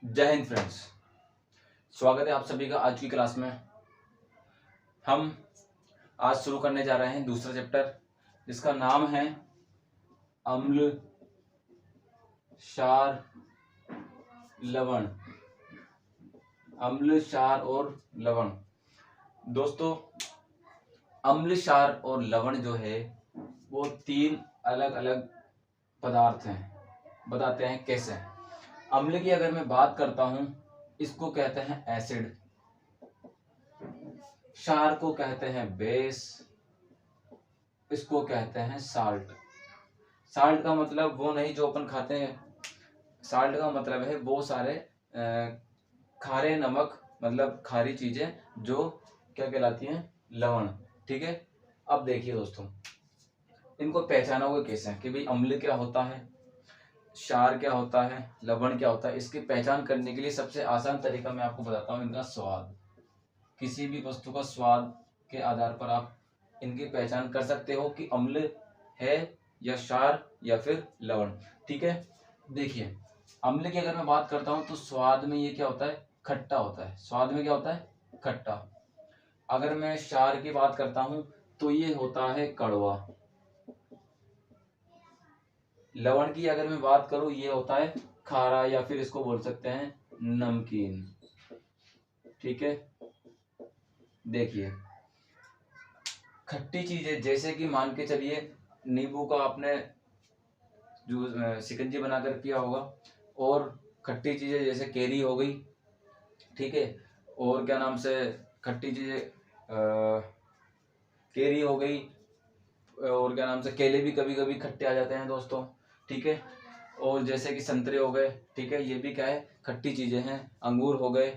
जय हिंद फ्रेंड्स। स्वागत है आप सभी का आज की क्लास में। हम आज शुरू करने जा रहे हैं दूसरा चैप्टर, जिसका नाम है अम्ल, क्षार, लवण। अम्ल, क्षार और लवण। दोस्तों, अम्ल, क्षार और लवण जो है वो तीन अलग अलग पदार्थ हैं। बताते हैं कैसे। अम्ल की अगर मैं बात करता हूं, इसको कहते हैं एसिड। क्षार को कहते हैं बेस, इसको कहते हैं साल्ट। साल्ट का मतलब वो नहीं जो अपन खाते हैं, साल्ट का मतलब है वो सारे खारे नमक, मतलब खारी चीजें जो क्या कहलाती हैं, लवण। ठीक है। अब देखिए दोस्तों, इनको पहचानोगे कैसे कि भाई अम्ल क्या होता है, क्षार क्या होता है, लवण क्या होता है। इसकी पहचान करने के लिए सबसे आसान तरीका मैं आपको बताता हूँ, इनका स्वाद। किसी भी वस्तु का स्वाद के आधार पर आप इनकी पहचान कर सकते हो कि अम्ल है या क्षार या फिर लवण। ठीक है। देखिए, अम्ल की अगर मैं बात करता हूं तो स्वाद में ये क्या होता है, खट्टा होता है। स्वाद में क्या होता है, खट्टा। अगर मैं क्षार की बात करता हूं तो ये होता है कड़वा। लवण की अगर मैं बात करूं, ये होता है खारा या फिर इसको बोल सकते हैं नमकीन। ठीक है। देखिए, खट्टी चीजें जैसे कि मान के चलिए, नींबू का आपने जूस शिकंजी बनाकर पिया होगा, और खट्टी चीजें जैसे केरी हो गई। ठीक है। और क्या नाम से खट्टी चीजें, केरी हो गई, और क्या नाम से केले भी कभी कभी खट्टे आ जाते हैं दोस्तों। ठीक है। और जैसे कि संतरे हो गए। ठीक है, ये भी क्या है, खट्टी चीजें हैं। अंगूर हो गए।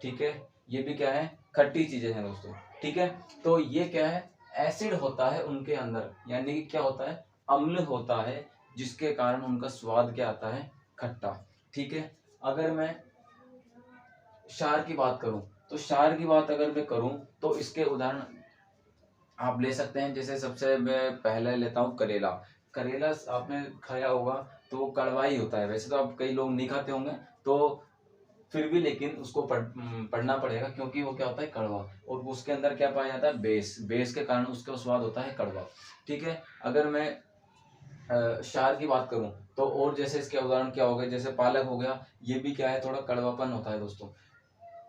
ठीक है, ये भी क्या है, खट्टी चीजें हैं दोस्तों। ठीक है। तो ये क्या है, एसिड होता है उनके अंदर, यानी कि क्या होता है, अम्ल होता है, जिसके कारण उनका स्वाद क्या आता है, खट्टा। ठीक है। अगर मैं क्षार की बात करूं, तो क्षार की बात अगर मैं करूं तो इसके उदाहरण आप ले सकते हैं। जैसे सबसे मैं पहले लेता हूँ करेला। करेला आपने खाया होगा तो वो कड़वा ही होता है। वैसे तो आप कई लोग नहीं खाते होंगे, तो फिर भी लेकिन उसको पढ़ना पड़ेगा, क्योंकि वो क्या होता है, कड़वा। और उसके अंदर क्या पाया जाता है, बेस। बेस के कारण उसका स्वाद होता है कड़वा। ठीक है। अगर मैं क्षार की बात करूं तो और जैसे इसके उदाहरण क्या हो गए, जैसे पालक हो गया, ये भी क्या है, थोड़ा कड़वापन होता है दोस्तों।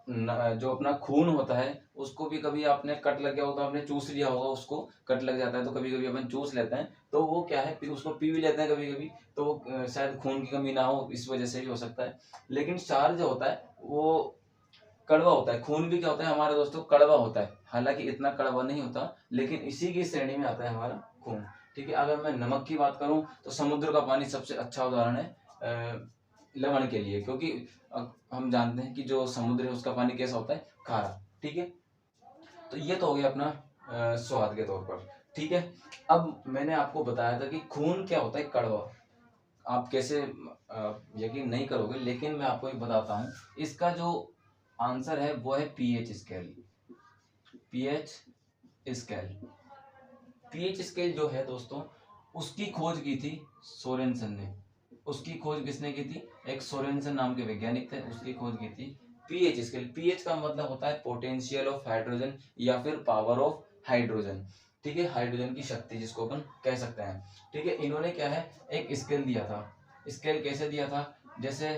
जो अपना खून होता है उसको भी कभी आपने कट लग गया होगा, आपने चूस लिया होगा, उसको कट लग जाता है तो कभी कभी अपन चूस लेते हैं, तो वो क्या है, उसको पी भी लेते हैं कभी कभी। तो शायद खून की कमी ना हो, इस वजह से भी हो सकता है। लेकिन क्षार जो होता है वो कड़वा होता है। खून भी क्या होता है हमारे दोस्तों, कड़वा होता है। हालांकि इतना कड़वा नहीं होता, लेकिन इसी की श्रेणी में आता है हमारा खून। ठीक है। अगर मैं नमक की बात करूं तो समुद्र का पानी सबसे अच्छा उदाहरण है लवण के लिए, क्योंकि हम जानते हैं कि जो समुद्र है उसका पानी कैसा होता है, खारा। ठीक है। तो ये तो हो गया अपना स्वाद के तौर पर। ठीक है। अब मैंने आपको बताया था कि खून क्या होता है, कड़वा। आप कैसे यकीन नहीं करोगे, लेकिन मैं आपको एक बताता हूँ। इसका जो आंसर है वो है pH scale. PH scale. PH scale जो है दोस्तों, उसकी खोज की थी सोरेनसन ने। उसकी खोज किसने की थी, एक सोरेनसन नाम के वैज्ञानिक थे, उसकी खोज की थी पीएच स्केल। पीएच का मतलब होता है पोटेंशियल ऑफ हाइड्रोजन या फिर पावर ऑफ हाइड्रोजन। ठीक है, हाइड्रोजन की शक्ति जिसको अपन कह सकते हैं। ठीक है। इन्होंने क्या है, एक स्केल दिया था। स्केल कैसे दिया था, जैसे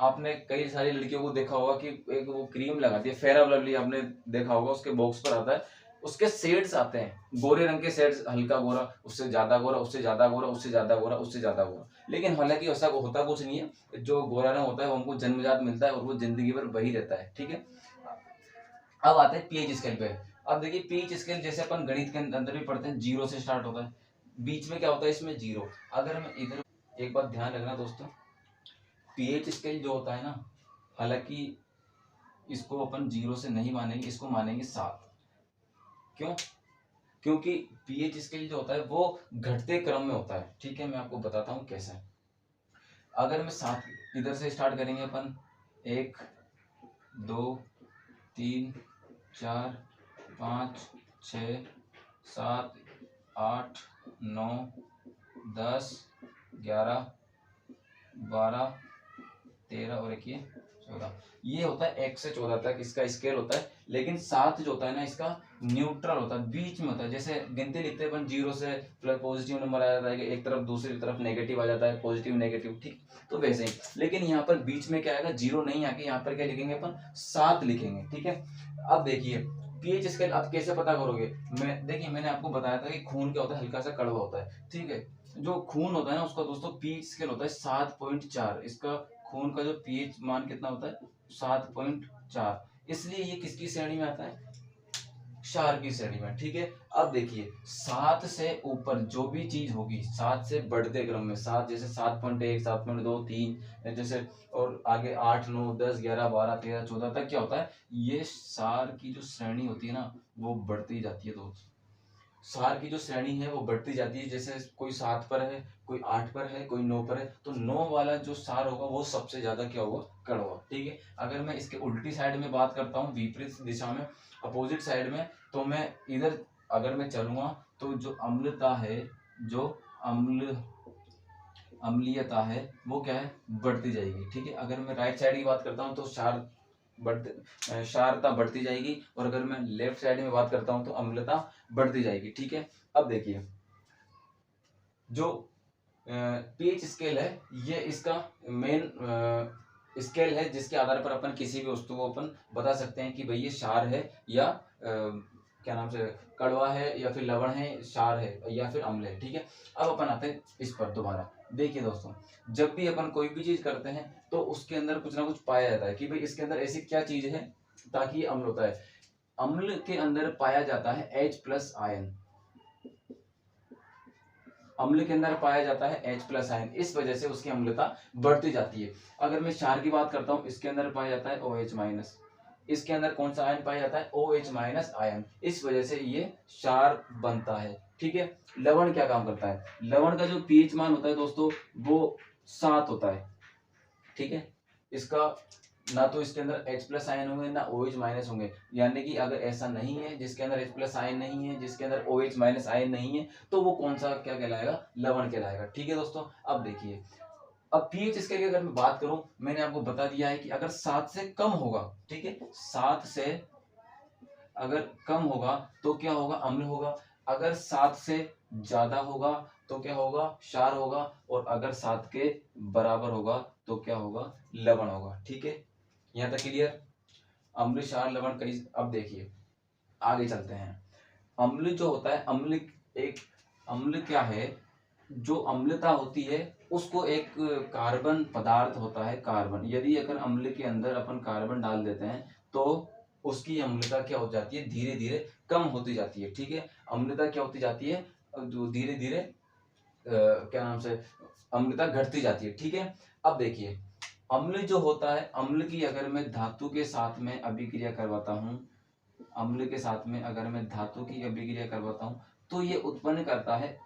आपने कई सारी लड़कियों को देखा होगा कि एक वो क्रीम लगाती है, फेयर लवली, आपने देखा होगा, उसके बॉक्स पर आता है, उसके शेड्स आते हैं, गोरे रंग के शेड्स, हल्का गोरा, उससे ज्यादा गोरा, उससे ज्यादा गोरा, उससे ज्यादा गोरा, उससे ज्यादा गोरा। लेकिन हालांकि ऐसा होता कुछ नहीं है। जो गोरा रंग होता है वो हमको जन्मजात मिलता है और वो जिंदगी भर वही रहता है। ठीक है। अब आते हैं पीएच स्केल पे। अब देखिए, पीएच स्केल जैसे अपन गणित के अंदर भी पढ़ते हैं, जीरो से स्टार्ट होता है। बीच में क्या होता है, इसमें जीरो। अगर मैं इधर, एक बात ध्यान रखना दोस्तों, पीएच स्केल जो होता है ना, हालांकि इसको अपन जीरो से नहीं मानेंगे, इसको मानेंगे 7। क्यों, क्योंकि पीएच स्केल जो होता है वो घटते क्रम में होता है। ठीक है, मैं आपको बताता हूँ कैसे। अगर मैं 7 इधर से स्टार्ट करेंगे अपन, 1 2 3 4 5 6 7 8 9 10 11 12 13 और 1 ये 14, ये होता है 1 से 14 तक इसका स्केल होता है। लेकिन 7 जो होता है ना इसका न्यूट्रल होता है, बीच में होता है। जैसे गिनती लिखते हैं अपन 0 से प्लस पॉजिटिव नंबर आ जाता है कि एक तरफ, दूसरी तरफ नेगेटिव आ जाता है, पॉजिटिव नेगेटिव, ठीक। तो वैसे ही, लेकिन यहाँ पर बीच में क्या आएगा, 0 नहीं आके यहाँ पर क्या लिखेंगे अपन, 7 लिखेंगे, ठीक है। अब देखिए पीएच स्केल आप कैसे पता करोगे, देखिए मैंने आपको बताया था कि खून क्या होता है, हल्का सा कड़वा होता है, ठीक है। जो खून होता है ना उसका दोस्तों पीएच स्केल होता है 7.4। इसका खून का जो पीएच मान कितना होता है, 7.4। इसलिए ये किसकी श्रेणी में आता है, क्षार की श्रेणी में, ठीक है। अब देखिए 7 से ऊपर जो भी चीज होगी, 7 से बढ़ते क्रम में, 7 जैसे 7.1, 7.2, 3 जैसे, और आगे 8, 9, 10, 11, 12, 13, 14 तक क्या होता है, ये क्षार की जो श्रेणी होती है ना वो बढ़ती जाती है दोस्तों। क्षार की जो श्रेणी है वो बढ़ती जाती है। जैसे कोई 7 पर है, कोई 8 पर है, कोई 9 पर है, तो 9 वाला जो क्षार होगा वो सबसे ज्यादा क्या होगा, कड़वा, ठीक है। अगर मैं इसके उल्टी साइड में बात करता हूँ, विपरीत दिशा में, अपोजिट साइड में, तो मैं इधर अगर मैं चलूंगा तो जो अम्लता है, जो अम्लीयता है वो क्या है, बढ़ती जाएगी, ठीक है। अगर मैं राइट साइड की बात करता हूँ तो क्षारता बढ़ती जाएगी, और अगर मैं लेफ्ट साइड में बात करता हूँ तो अम्लता बढ़ती जाएगी, ठीक है। अब देखिए जो पीएच स्केल है, ये इसका मेन स्केल है जिसके आधार पर अपन किसी भी वस्तु को अपन बता सकते हैं कि भाई ये क्षार है या क्या नाम से, कड़वा है, या फिर लवण है, क्षार है, या फिर अम्ल है, ठीक है। अब अपन आते हैं इस पर दोबारा। देखिए दोस्तों, जब भी अपन कोई भी चीज करते हैं तो उसके अंदर कुछ ना कुछ पाया जाता है कि भाई इसके अंदर ऐसी क्या चीज है ताकि ये अम्ल होता है। अम्ल के अंदर पाया जाता है H+ आयन, अम्ल के अंदर पाया जाता है H+ आयन, इस वजह से उसकी अम्लता बढ़ती जाती है। अगर मैं क्षार की बात करता हूँ, इसके अंदर पाया जाता है OH-, इसके अंदर कौन सा आयन पाया जाता है, OH- आयन, इस वजह से ये क्षार बनता है, ठीक है। लवण क्या काम करता है, लवण का जो पीएच मान होता है दोस्तों वो 7 होता है, ठीक है। इसका ना तो इसके अंदर H+ आयन होंगे ना OH- होंगे, यानी कि अगर ऐसा नहीं है जिसके अंदर H+ आयन नहीं है, जिसके अंदर OH- आयन नहीं है, तो वो कौन सा क्या कहलाएगा, लवण कहलाएगा, ठीक है दोस्तों। अब देखिए, अब पीएच स्केल की अगर मैं बात करूं, मैंने आपको बता दिया है कि अगर 7 से कम होगा, ठीक है, 7 से अगर कम होगा तो क्या होगा, अम्ल होगा। अगर 7 से ज्यादा होगा तो क्या होगा, क्षार होगा। और अगर 7 के बराबर होगा तो क्या होगा, लवण होगा, ठीक है। यहाँ तक क्लियर, अम्ल, क्षार, लवण कई। अब देखिए आगे चलते हैं। अम्ल जो होता है, अम्ल क्या है, जो अम्लता होती है उसको एक कार्बन पदार्थ होता है, कार्बन, यदि अगर अम्ल के अंदर अपन कार्बन डाल देते हैं तो उसकी अम्लता क्या हो जाती है, धीरे धीरे कम होती जाती है, ठीक है। अम्लता क्या होती जाती है, जो धीरे धीरे क्या नाम से, अम्लता घटती जाती है, ठीक है। अब देखिए अम्ल जो होता है, अम्ल की अगर मैं धातु के साथ में अभिक्रिया करवाता हूँ, अम्ल के साथ में अगर मैं धातु की अभिक्रिया करवाता हूँ तो ये उत्पन्न करता है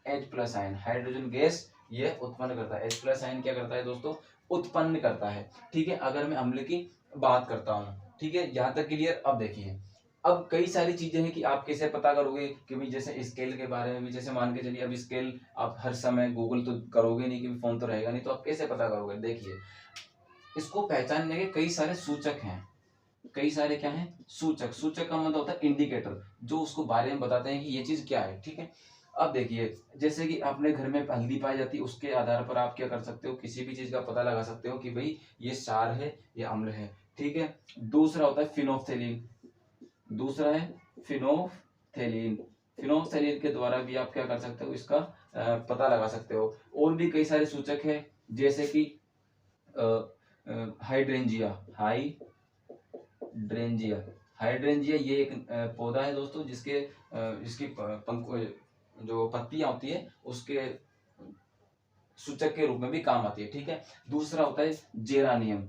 H+ आयन, हाइड्रोजन गैस ये उत्पन्न करता है। H+ आयन क्या करता है दोस्तों, उत्पन्न करता है, ठीक है। अगर मैं अम्ल की बात करता हूँ, ठीक है, यहाँ तक क्लियर। अब देखिए, अब कई सारी चीजें हैं कि आप कैसे पता करोगे कि भाई, जैसे स्केल के बारे में भी, जैसे मान के चलिए अब स्केल आप हर समय गूगल तो करोगे नहीं, क्योंकि फोन तो रहेगा नहीं, तो आप कैसे पता करोगे। देखिए इसको पहचानने के कई सारे सूचक हैं, कई सारे क्या है, सूचक। सूचक का मतलब होता है इंडिकेटर, जो उसको बारे में बताते हैं कि ये चीज क्या है, ठीक है। अब देखिए जैसे कि अपने घर में हल्दी पाई जाती है, उसके आधार पर आप क्या कर सकते हो, किसी भी चीज का पता लगा सकते हो कि भाई ये क्षार है या अम्ल है, ठीक है। दूसरा होता है फिनोफ्थेलिन, दूसरा है फिनोफ्थेलिन, फिनोफ्थेलिन के द्वारा भी आप क्या कर सकते हो, इसका पता लगा सकते हो। और भी कई सारे सूचक है, जैसे कि हाइड्रेंजिया, हाइड्रेंजिया, हाइड्रेंजिया ये एक पौधा है दोस्तों, जिसकी पंख, जो पत्तियां होती है उसके सूचक के रूप में भी काम आती है, ठीक है। दूसरा होता है जेरानियम,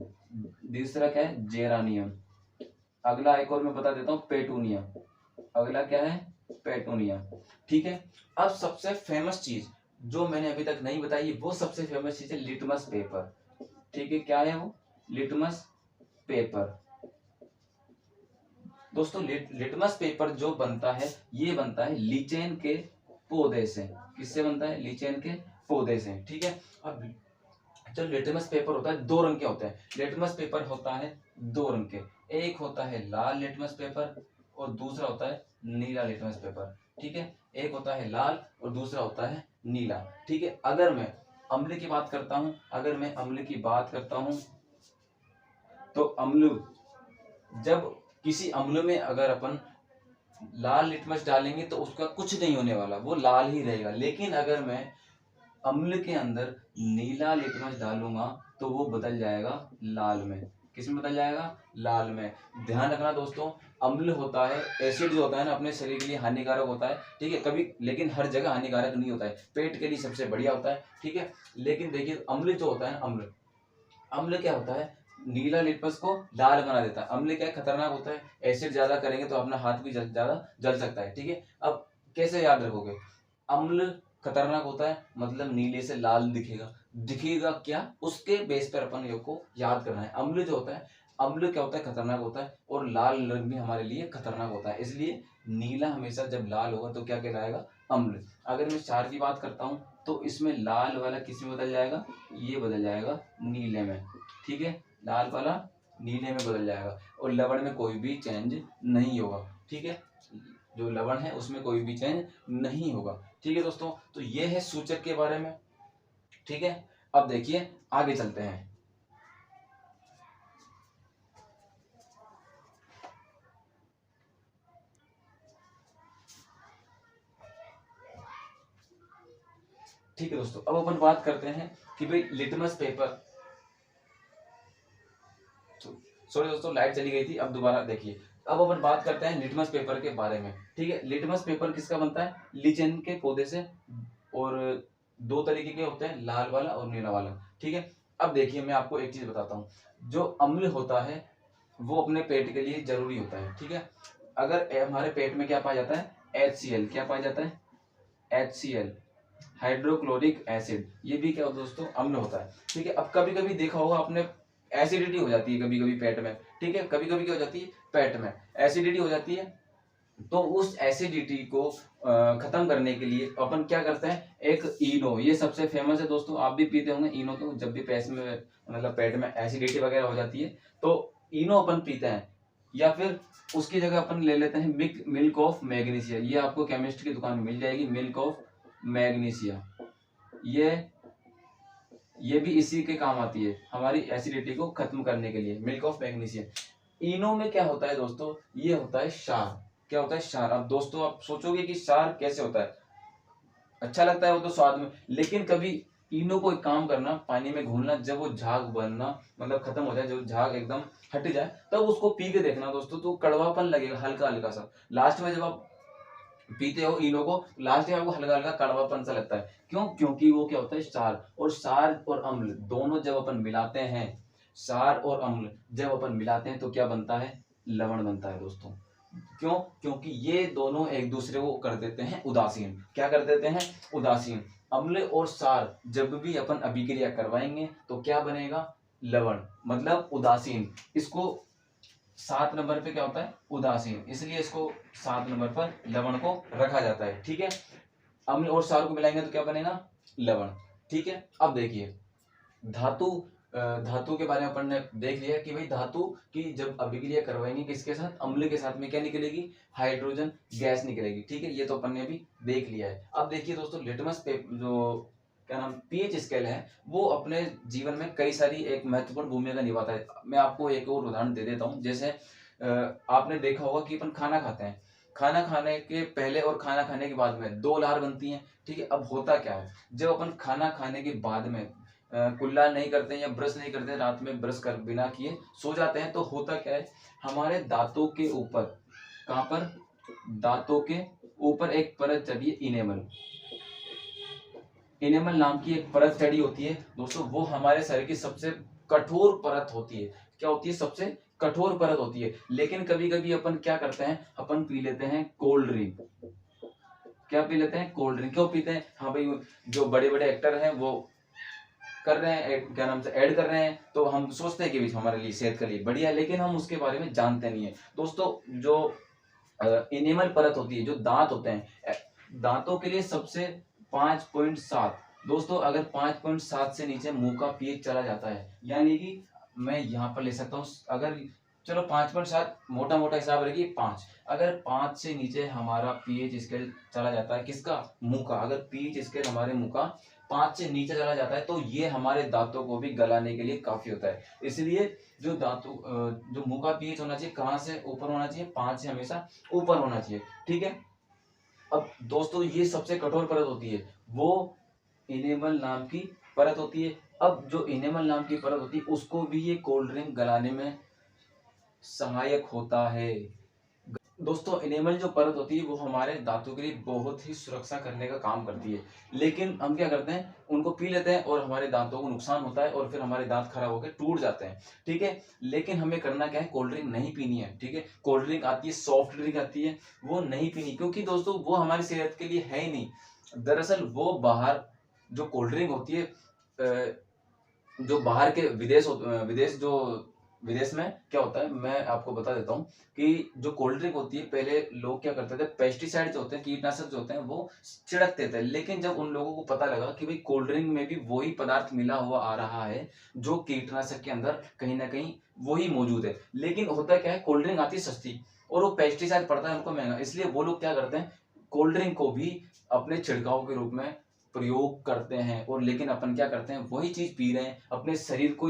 दूसरा क्या है, जेरानियम। अगला एक और मैं बता देता हूँ, पेटूनिया, अगला क्या है, पेटूनिया, ठीक है। अब सबसे फेमस चीज जो मैंने अभी तक नहीं बताई, वो सबसे फेमस चीज है लिटमस पेपर, ठीक है। क्या है वो, लिटमस पेपर। दोस्तों लिटमस पेपर जो बनता है, ये बनता है लीचेन के पौधे से। किससे बनता है, लीचेन के पौधे से, ठीक है। अब जो लिटमस पेपर होता है 2 रंग के होते हैं। लिटमस पेपर होता है 2 रंग के, एक होता है लाल लिटमस पेपर और दूसरा होता है नीला लिटमस पेपर। ठीक है, एक होता है लाल और दूसरा होता है नीला। ठीक है, अगर मैं अम्ल की बात करता हूं, तो अम्ल, जब किसी अम्ल में अगर अपन लाल लिटमस डालेंगे तो उसका कुछ नहीं होने वाला, वो लाल ही रहेगा। लेकिन अगर मैं अम्ल के अंदर नीला लिटमस डालूंगा तो वो बदल जाएगा लाल में। किस में बदल जाएगा? लाल में। ध्यान रखना दोस्तों, अम्ल होता है, एसिड जो होता है ना, अपने शरीर के लिए हानिकारक होता है। ठीक है, कभी लेकिन हर जगह हानिकारक नहीं होता है, पेट के लिए सबसे बढ़िया होता है। ठीक है, लेकिन देखिए अम्ल जो होता है, अम्ल क्या होता है, नीला लिटमस को लाल बना देता है। अम्ल क्या है, खतरनाक होता है, एसिड ज्यादा करेंगे तो अपना हाथ भी ज्यादा जल सकता है। ठीक है, अब कैसे याद रखोगे? अम्ल खतरनाक होता है मतलब नीले से लाल दिखेगा क्या, उसके बेस पर अपन को याद करना है। अम्ल जो होता है, अम्ल क्या होता है, खतरनाक होता है, और लाल रंग भी हमारे लिए खतरनाक होता है। इसलिए नीला हमेशा जब लाल होगा तो क्या कहलाएगा? अम्ल। अगर मैं क्षार की बात करता हूं तो इसमें लाल वाला किस में बदल जाएगा? ये बदल जाएगा नीले में। ठीक है, लाल वाला नीले में बदल जाएगा, और लवण में कोई भी चेंज नहीं होगा। ठीक है, जो लवण है उसमें कोई भी चेंज नहीं होगा। ठीक है दोस्तों, तो ये है सूचक के बारे में। ठीक है, अब देखिए आगे चलते हैं। ठीक है दोस्तों, अब अपन बात करते हैं कि भाई लिटमस पेपर, सॉरी दोस्तों लाइट चली गई थी, अब दोबारा देखिए। अब अपन बात करते हैं लिटमस पेपर के बारे में। ठीक है, लिटमस पेपर किसका बनता है? लीचेन के पौधे से, और 2 तरीके के होते हैं, लाल वाला और नीला वाला। ठीक है, अब देखिए मैं आपको एक चीज बताता हूँ, जो अम्ल होता है वो अपने पेट के लिए जरूरी होता है। ठीक है, अगर हमारे पेट में क्या पाया जाता है? HCl। क्या पाया जाता है? HCl, hydrochloric acid. ये भी क्या होता है दोस्तों? अम्ल होता है। ठीक है, अब कभी कभी देखा होगा आपने, एसिडिटी हो जाती है कभी कभी पेट में। ठीक है, कभी कभी क्या हो जाती है? पेट में एसिडिटी हो जाती है। तो उस एसिडिटी को खत्म करने के लिए अपन क्या करते हैं? एक इनो, ये सबसे फेमस है दोस्तों, आप भी पीते होंगे इनो। तो जब भी पेट में, मतलब पेट में एसिडिटी वगैरह हो जाती है तो इनो अपन पीते हैं, या फिर उसकी जगह अपन ले लेते हैं मिल्क ऑफ मैग्नीशिया। ये आपको केमिस्ट की दुकान में मिल जाएगी, मिल्क ऑफ मैग्नीशिया। ये भी इसी के काम आती है, हमारी एसिडिटी को खत्म करने के लिए, मिल्क ऑफ मैग्नीशिया। इनो में क्या होता है दोस्तों? ये होता है क्षार। क्या होता है? क्षार। अब दोस्तों आप सोचोगे कि क्षार कैसे होता है, अच्छा लगता है वो तो स्वाद में, लेकिन कभी इनो को एक काम करना, पानी में घोलना, जब वो झाग बनना मतलब खत्म हो जाए, जब झाग एकदम हट जाए, तब उसको पी के देखना दोस्तों, तो कड़वापन लगेगा हल्का हल्का सा। लास्ट में जब आप पीते हो इनो को, लास्ट में आपको हल्का हल्का कड़वापन सा लगता है। क्यों? क्योंकि वो क्या होता है? क्षार। और क्षार और अम्ल दोनों जब अपन मिलाते हैं, क्षार और अम्ल जब अपन मिलाते हैं तो क्या बनता है? लवण बनता है दोस्तों। क्यों? क्योंकि ये दोनों एक दूसरे को कर देते हैं उदासीन। क्या कर देते हैं? उदासीन। अम्ल और क्षार जब भी अपन अभिक्रिया करवाएंगे तो क्या बनेगा? लवण, मतलब उदासीन। इसको 7 नंबर पे क्या होता है? उदासीन, इसलिए इसको 7 नंबर पर लवण को रखा जाता है। ठीक है, अम्ल और क्षार को मिलाएंगे तो क्या बनेगा? लवण। ठीक है, अब देखिए धातु, धातु के बारे में अपन ने देख लिया कि भाई धातु की जब अभिक्रिया करवाएंगे किसके साथ? अम्ल के साथ में क्या निकलेगी? हाइड्रोजन गैस निकलेगी। ठीक है, ये तो अपन ने भी देख लिया है। अब देखिए दोस्तों, लिटमस पेपर जो क्या नाम पीएच स्केल है, वो अपने जीवन में कई सारी एक महत्वपूर्ण भूमिका निभाता है। मैं आपको एक और उदाहरण दे देता हूँ। जैसे आपने देखा होगा कि अपन खाना खाते हैं, खाना खाने के पहले और खाना खाने के बाद में 2 लहर बनती हैं। ठीक है, अब होता क्या है, जब अपन खाना खाने के बाद में कुल्ला नहीं करते हैं या ब्रश नहीं करते हैं, रात में ब्रश कर बिना किए सो जाते हैं, तो होता क्या है, हमारे दांतों के ऊपर, कहाँ पर? दांतों के ऊपर एक परत चढ़ी है, इनेमल। इनेमल नाम की एक परत चढ़ी होती है दोस्तों, वो हमारे शरीर की सबसे कठोर परत होती है। क्या होती है? सबसे कठोर परत होती है। लेकिन कभी कभी अपन क्या करते हैं? अपन पी लेते हैं कोल्ड ड्रिंक। क्या पी लेते हैं? Cold drink. क्यों पीते हैं? हाँ भाई, जो बड़े बड़े एक्टर हैं वो कर रहे हैं, क्या नाम से ऐड कर रहे हैं, तो हम सोचते हैं कि भी हमारे लिए, सेहत के लिए बढ़िया है, लेकिन हम उसके बारे में जानते नहीं है दोस्तों। जो इनेमल परत होती है, जो दांत होते हैं, दांतों के लिए सबसे 5.7 दोस्तों अगर 5.7 से नीचे मुंह का पीएच चला जाता है, यानी कि मैं यहाँ पर ले सकता हूँ, अगर चलो 5.7 मोटा मोटा हिसाब रखिए 5, अगर 5 से नीचे हमारा पीएच स्केल चला जाता है, किसका, मुंह का, अगर पीएच स्केल हमारे मुंह का 5 से नीचे चला जाता है तो ये हमारे दांतों को भी गलाने के लिए काफी होता है। इसलिए जो दांतों जो मुंह का पीएच होना चाहिए, कहाँ से ऊपर होना चाहिए, 5 से हमेशा ऊपर होना चाहिए, ठीक है। अब दोस्तों ये सबसे कठोर परत होती है, वो इनेमल नाम की परत होती है। अब जो इनेमल नाम की परत होती है उसको भी ये कोल्ड ड्रिंक गलाने में सहायक होता है। दोस्तों इनेमल जो परत होती है वो हमारे दांतों के लिए बहुत ही सुरक्षा करने का काम करती है, लेकिन हम क्या करते हैं, उनको पी लेते हैं और हमारे दांतों को नुकसान होता है और फिर हमारे दांत खराब होकर टूट जाते हैं, ठीक है। लेकिन हमें करना क्या है, कोल्ड ड्रिंक नहीं पीनी है, ठीक है। कोल्ड ड्रिंक आती है, सॉफ्ट ड्रिंक आती है, वो नहीं पीनी, क्योंकि दोस्तों वो हमारी सेहत के लिए है ही नहीं। दरअसल वो बाहर जो कोल्ड ड्रिंक होती है, जो बाहर के विदेश में क्या होता है, मैं आपको बता देता हूँ कि जो कोल्ड ड्रिंक होती है, पहले लोग क्या करते थे, पेस्टिसाइड जो होते हैं, कीटनाशक जो होते हैं, वो छिड़कते थे। लेकिन जब उन लोगों को पता लगा कि भाई कोल्ड ड्रिंक में भी वही पदार्थ मिला हुआ आ रहा है जो कीटनाशक के अंदर कहीं ना कहीं वही मौजूद है, लेकिन होता क्या है, कोल्ड ड्रिंक आती है सस्ती और वो पेस्टिसाइड पड़ता है उनको महंगा, इसलिए वो लोग क्या करते हैं, कोल्ड ड्रिंक को भी अपने छिड़काव के रूप में प्रयोग करते हैं। और लेकिन अपन क्या करते हैं, वही चीज पी रहे हैं, अपने शरीर को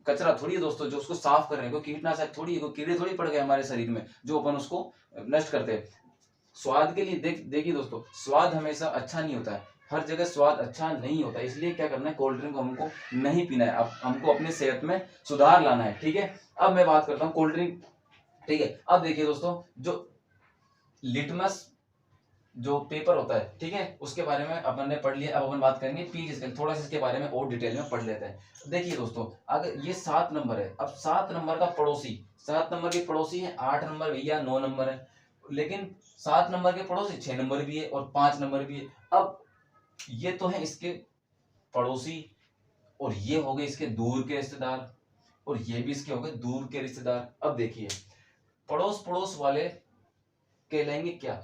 कचरा थोड़ी है दोस्तों जो उसको साफ कर रहे हैं, कोई कीटनाशक थोड़ी है, कोई कीड़े थोड़ी पड़ गए हमारे शरीर में जो अपन उसको नष्ट करते हैं स्वाद के लिए। देखिए दोस्तों, स्वाद हमेशा अच्छा नहीं होता है, हर जगह स्वाद अच्छा नहीं होता, इसलिए क्या करना है, कोल्ड ड्रिंक को हमको नहीं पीना है, अब हमको अपनी सेहत में सुधार लाना है, ठीक है। अब मैं बात करता हूँ कोल्ड ड्रिंक, ठीक है। अब देखिए दोस्तों, जो लिटमस जो पेपर होता है, ठीक है, उसके बारे में अपन ने पढ़ लिया। अब अपन बात करेंगे पीच स्केल, थोड़ा सा इसके बारे में और डिटेल में पढ़ लेते हैं। देखिए दोस्तों, अगर ये 7 नंबर है, अब 7 नंबर का पड़ोसी, 7 नंबर के पड़ोसी है 8 नंबर भैया 9 नंबर है, लेकिन 7 नंबर के पड़ोसी 6 नंबर भी है और 5 नंबर भी है। अब ये तो है इसके पड़ोसी और ये हो गए इसके दूर के रिश्तेदार और ये भी इसके हो गए दूर के रिश्तेदार। अब देखिए, पड़ोस पड़ोस वाले कहलाएंगे क्या,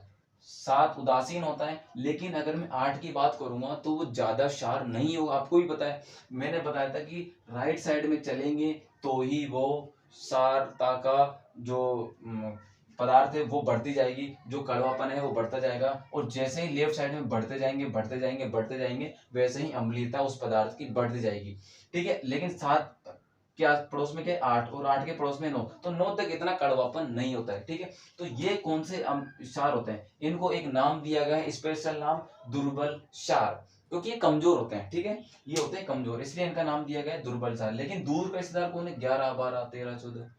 7 उदासीन होता है, लेकिन अगर मैं 8 की बात करूंगा तो वो ज्यादा शार नहीं होगा। आपको भी पता है, मैंने बताया था कि राइट साइड में चलेंगे तो ही वो सारता का जो पदार्थ है वो बढ़ती जाएगी, जो कड़वापन है वो बढ़ता जाएगा, और जैसे ही लेफ्ट साइड में बढ़ते जाएंगे बढ़ते जाएंगे बढ़ते जाएंगे, वैसे ही अम्लीयता उस पदार्थ की बढ़ती जाएगी, ठीक है। लेकिन 7 क्या पड़ोस में क्या 8 और 8 के पड़ोस में 9, तो 9 तक इतना कड़वापन नहीं होता है, ठीक है। तो ये कौन से क्षार होते हैं, इनको एक नाम दिया गया है, स्पेशल नाम दुर्बल क्षार, क्योंकि ये कमजोर होते हैं, ठीक है, ये होते हैं कमजोर, इसलिए इनका नाम दिया गया है दुर्बल क्षार। लेकिन दूर का रिश्तेदार कौन है, 11 12 13 14,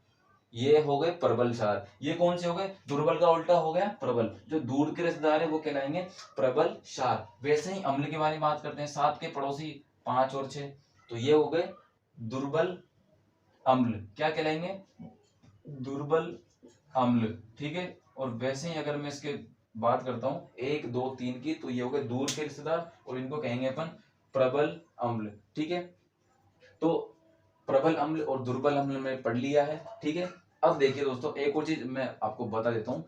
ये हो गए प्रबल क्षार। ये कौन से हो गए, दुर्बल का उल्टा हो गया प्रबल, जो दूर के रिश्तेदार है वो कहलाएंगे प्रबल क्षार। वैसे ही अम्ल के बारे में बात करते हैं, 7 के पड़ोसी 5 और 6, तो ये हो गए दुर्बल अम्ल, क्या कहलाएंगे, दुर्बल अम्ल, ठीक है। और वैसे ही अगर मैं इसके बात करता हूँ 1 2 3 की, तो ये हो गए दूर के रिश्तेदार और इनको कहेंगे अपन प्रबल अम्ल, ठीक है। तो प्रबल अम्ल और दुर्बल अम्ल में पढ़ लिया है, ठीक है। अब देखिए दोस्तों, एक और चीज मैं आपको बता देता हूँ,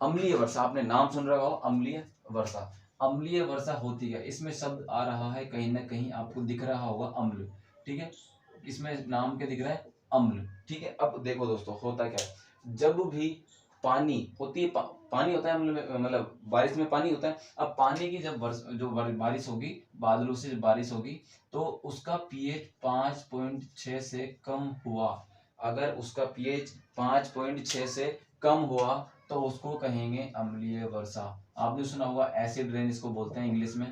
अम्लीय वर्षा, आपने नाम सुन रहा हो अम्लीय वर्षा। अम्लीय वर्षा होती है, इसमें शब्द आ रहा है कहीं ना कहीं आपको दिख रहा होगा अम्ल, ठीक है, इसमें नाम क्या दिख रहा है, अम्ल, ठीक है। अब देखो दोस्तों, होता क्या है, जब भी पानी होती है, पानी होता है मतलब बारिश में पानी होता है। अब पानी की जब बारिश होगी, बादलों से जब बारिश होगी, तो उसका पीएच 5.6 से कम हुआ, अगर उसका पीएच 5.6 से कम हुआ तो उसको कहेंगे अम्लीय वर्षा। आपने सुना होगा एसिड रेन, इसको बोलते हैं इंग्लिश में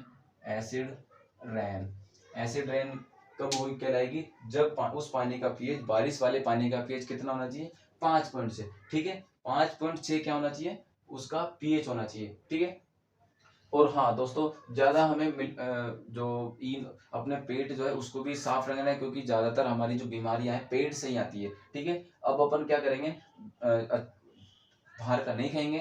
एसिड रेन। एसिड रेन कब हुई कहलाएगी, जब उस पानी का पीएच, बारिश वाले पानी का पीएच कितना होना चाहिए, 5.6, ठीक है, 5.6 क्या होना चाहिए, उसका पीएच होना चाहिए, ठीक है। और हाँ दोस्तों, ज्यादा हमें जो अपने पेट जो है उसको भी साफ रखना है, क्योंकि ज्यादातर हमारी जो बीमारियां हैं पेट से ही आती है, ठीक है। अब अपन क्या करेंगे, बाहर का नहीं खाएंगे,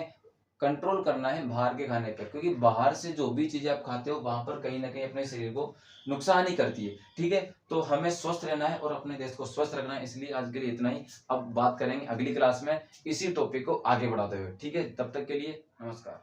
कंट्रोल करना है बाहर के खाने पर, क्योंकि बाहर से जो भी चीजें आप खाते हो वहां पर कहीं ना कहीं अपने शरीर को नुकसान ही करती है, ठीक है। तो हमें स्वस्थ रहना है और अपने देश को स्वस्थ रखना है, इसलिए आज के लिए इतना ही। अब बात करेंगे अगली क्लास में इसी टॉपिक को आगे बढ़ाते हुए, ठीक है। तब तक के लिए नमस्कार।